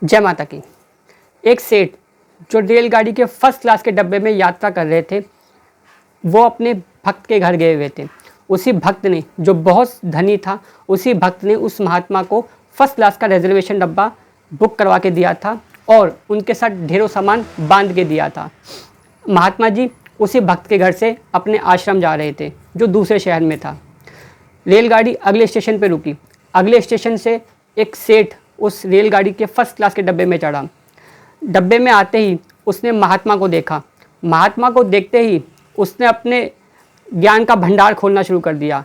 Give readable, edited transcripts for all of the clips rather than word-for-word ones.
जय माता की। एक सेठ जो रेलगाड़ी के फर्स्ट क्लास के डब्बे में यात्रा कर रहे थे, वो अपने भक्त के घर गए हुए थे। उसी भक्त ने, जो बहुत धनी था, उसी भक्त ने उस महात्मा को फर्स्ट क्लास का रिजर्वेशन डब्बा बुक करवा के दिया था और उनके साथ ढेरों सामान बांध के दिया था। महात्मा जी उसी भक्त के घर से अपने आश्रम जा रहे थे, जो दूसरे शहर में था। रेलगाड़ी अगले स्टेशन पर रुकी। अगले स्टेशन से एक सेठ उस रेलगाड़ी के फर्स्ट क्लास के डब्बे में चढ़ा। डब्बे में आते ही उसने महात्मा को देखा। महात्मा को देखते ही उसने अपने ज्ञान का भंडार खोलना शुरू कर दिया,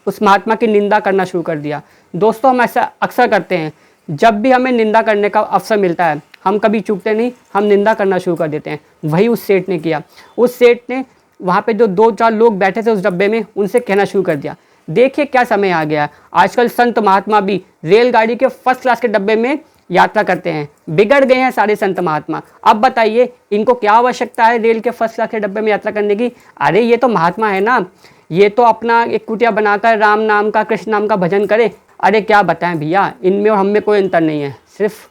उस महात्मा की निंदा करना शुरू कर दिया। दोस्तों, हम ऐसा अक्सर करते हैं। जब भी हमें निंदा करने का अवसर मिलता है, हम कभी चूकते नहीं, हम निंदा करना शुरू कर देते हैं। वही उस सेठ ने किया। उस सेठ ने वहाँ पे जो 2-4 लोग बैठे थे उस डब्बे में, उनसे कहना शुरू कर दिया, देखिए क्या समय आ गया है। आजकल संत महात्मा भी रेलगाड़ी के फर्स्ट क्लास के डब्बे में यात्रा करते हैं। बिगड़ गए हैं सारे संत महात्मा। अब बताइए, इनको क्या आवश्यकता है रेल के फर्स्ट क्लास के डब्बे में यात्रा करने की? अरे ये तो महात्मा है ना, ये तो अपना एक कुटिया बनाकर राम नाम का, कृष्ण नाम का भजन करे। अरे क्या बताएं भैया, इनमें और हम में कोई अंतर नहीं है। सिर्फ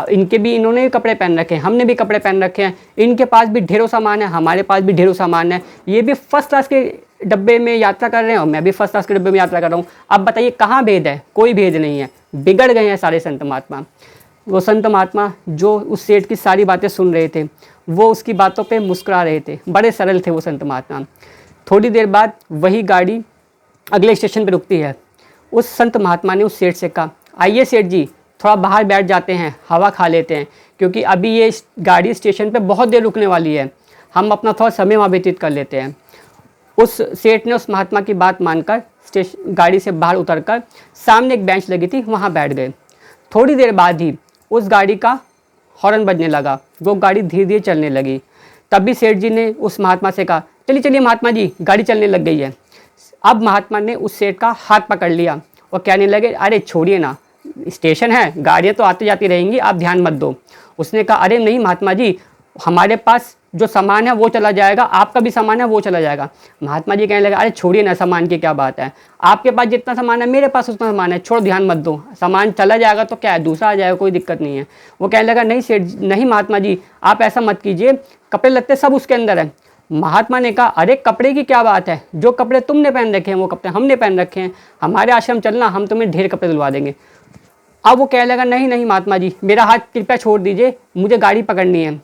इनके भी, इन्होंने भी कपड़े पहन रखे हैं, हमने भी कपड़े पहन रखे हैं। इनके पास भी ढेरों सामान है, हमारे पास भी ढेरों सामान है। ये भी फर्स्ट क्लास के डब्बे में यात्रा कर रहे हैं और मैं भी फर्स्ट क्लास के डब्बे में यात्रा कर रहा हूँ। अब बताइए कहाँ भेद है? कोई भेद नहीं है। बिगड़ गए हैं सारे संत महात्मा। वो संत महात्मा जो उस सेठ की सारी बातें सुन रहे थे, वो उसकी बातों पे मुस्कुरा रहे थे। बड़े सरल थे वो संत महात्मा। थोड़ी देर बाद वही गाड़ी अगले स्टेशन पर रुकती है। उस संत महात्मा ने उस सेठ से कहा, आइए सेठ जी, थोड़ा बाहर बैठ जाते हैं, हवा खा लेते हैं, क्योंकि अभी ये गाड़ी स्टेशन पे बहुत देर रुकने वाली है। हम अपना थोड़ा समय वहाँ व्यतीत कर लेते हैं। उस सेठ ने उस महात्मा की बात मानकर गाड़ी से बाहर उतरकर सामने एक बेंच लगी थी, वहाँ बैठ गए। थोड़ी देर बाद ही उस गाड़ी का हॉर्न बजने लगा। वो गाड़ी धीरे धीरे चलने लगी। तभी सेठ जी ने उस महात्मा से कहा, चलिए चलिए महात्मा जी, गाड़ी चलने लग गई है। अब महात्मा ने उस सेठ का हाथ पकड़ लिया और कहने लगे, अरे छोड़िए ना, स्टेशन है, गाड़ियाँ तो आती जाती रहेंगी, आप ध्यान मत दो। उसने कहा, अरे नहीं महात्मा जी, हमारे पास जो सामान है वो चला जाएगा, आपका भी सामान है वो चला जाएगा। महात्मा जी कहने लगे, अरे छोड़िए ना, सामान की क्या बात है, आपके पास जितना सामान है मेरे पास उतना सामान है, छोड़ो, ध्यान मत दो, सामान चला जाएगा तो क्या है, दूसरा आ जाएगा, कोई दिक्कत नहीं है। वो कहने लगा, नहीं सेठ, नहीं महात्मा जी, आप ऐसा मत कीजिए, कपड़े लत्ते सब उसके अंदर है। महात्मा ने कहा, अरे कपड़े की क्या बात है, जो कपड़े तुमने पहन रखे हैं वो कपड़े हमने पहन रखे हैं, हमारे आश्रम चलना, हम तुम्हें ढेर कपड़े दिलवा देंगे। अब वो कहने लगा, नहीं नहीं महात्मा जी, मेरा हाथ कृपया छोड़ दीजिए, मुझे गाड़ी पकड़नी है।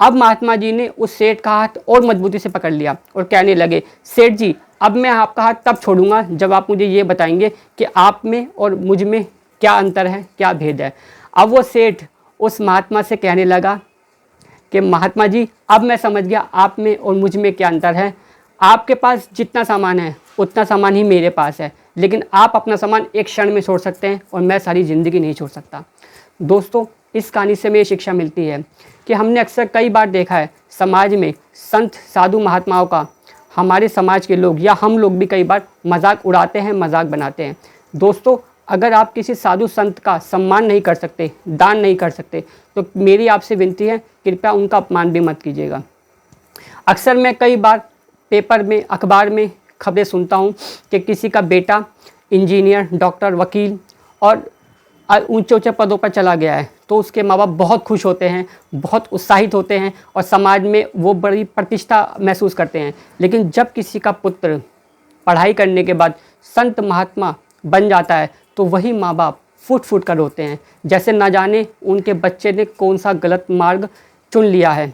अब महात्मा जी ने उस सेठ का हाथ और मजबूती से पकड़ लिया और कहने लगे, सेठ जी, अब मैं आपका हाथ तब छोड़ूंगा जब आप मुझे ये बताएंगे कि आप में और मुझ में क्या अंतर है, क्या भेद है। अब वो सेठ उस महात्मा से कहने लगा कि महात्मा जी, अब मैं समझ गया आप में और मुझ में क्या अंतर है। आपके पास जितना सामान है उतना सामान ही मेरे पास है, लेकिन आप अपना सामान एक क्षण में छोड़ सकते हैं और मैं सारी ज़िंदगी नहीं छोड़ सकता। दोस्तों, इस कहानी से हमें ये शिक्षा मिलती है कि हमने अक्सर कई बार देखा है समाज में संत साधु महात्माओं का, हमारे समाज के लोग या हम लोग भी कई बार मजाक उड़ाते हैं, मजाक बनाते हैं। दोस्तों, अगर आप किसी साधु संत का सम्मान नहीं कर सकते, दान नहीं कर सकते, तो मेरी आपसे विनती है, कृपया उनका अपमान भी मत कीजिएगा। अक्सर मैं कई बार पेपर में, अखबार में खबरें सुनता हूँ कि किसी का बेटा इंजीनियर, डॉक्टर, वकील और ऊंचे ऊंचे पदों पर चला गया है, तो उसके माँ बाप बहुत खुश होते हैं, बहुत उत्साहित होते हैं और समाज में वो बड़ी प्रतिष्ठा महसूस करते हैं। लेकिन जब किसी का पुत्र पढ़ाई करने के बाद संत महात्मा बन जाता है, तो वही माँ बाप फूट फूट कर रोते हैं, जैसे ना जाने उनके बच्चे ने कौन सा गलत मार्ग चुन लिया है।